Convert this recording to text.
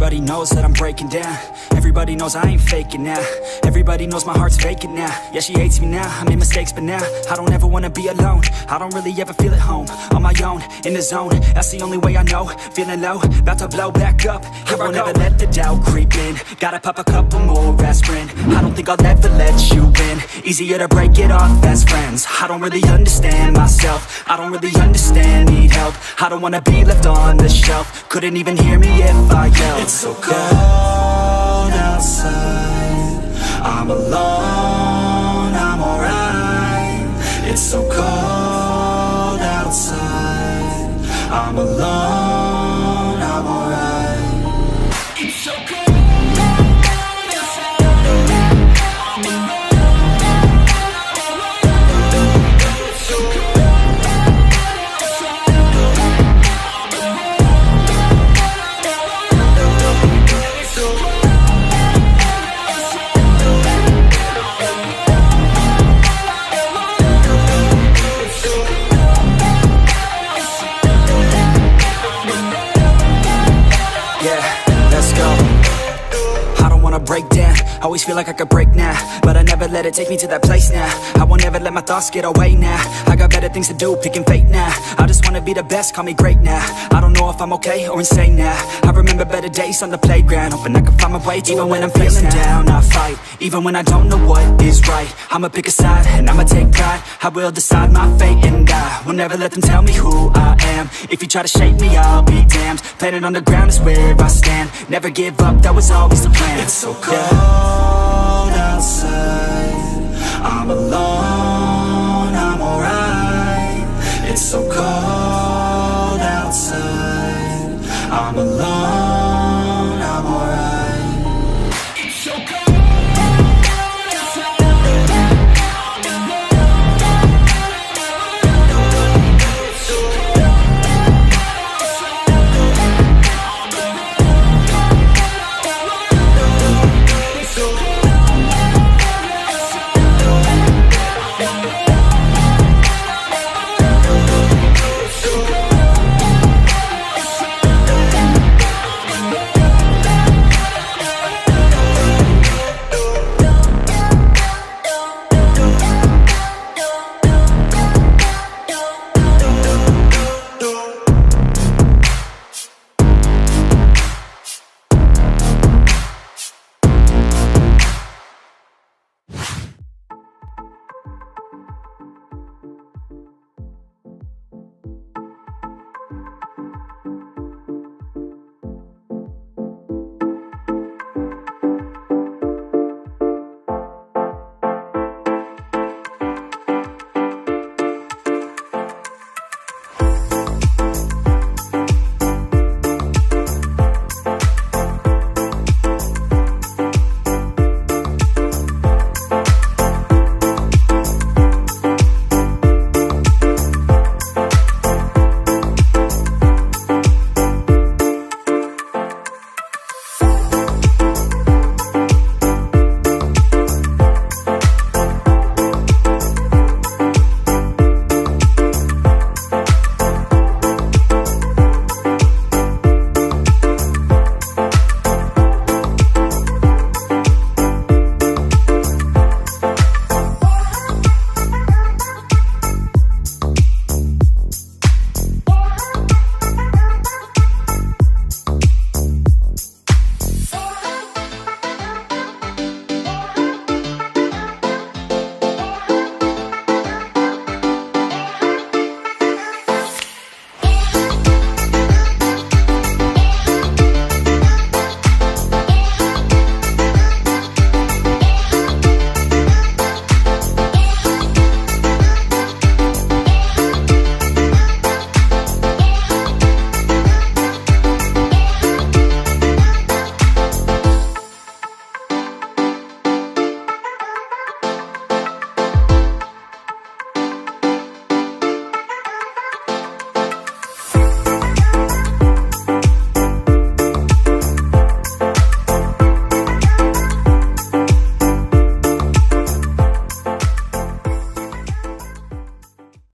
Everybody knows that I'm breaking down. Everybody knows I ain't faking now. Everybody knows my heart's vacant now. Yeah, she hates me now, I made mistakes but now I don't ever wanna be alone. I don't really ever feel at home. On my own, in the zone, that's the only way I know. Feeling low, about to blow back up. I won't ever let the doubt creep in. Gotta pop a couple more aspirin. I don't think I'll ever let you in. Easier to break it off best friends. I don't really understand myself. I don't really understand, need help. I don't wanna be left on the shelf. Couldn't even hear me if I yelled. It's so cold outside, I'm alone, I'm alright. It's so cold outside, I'm alone, I'm alright. It's so cold. Break down, always feel like I could break now, but I never let it take me to that place now. I won't ever let my thoughts get away now. I got better things to do, picking fate now. I just wanna be the best, call me great now. I don't know if I'm okay or insane now. I remember better days on the playground, hoping I can find my way to even when I'm feeling down, I fight. Even when I don't know what is right, I'ma pick a side and I'ma take pride. I will decide my fate and I will never let them tell me who I am. If you try to shape me, I'll be damned. Planet on the ground is where I stand. Never give up, that was always the plan. It's so cold outside, I'm alone, I'm alright. It's so cold outside, I'm alone.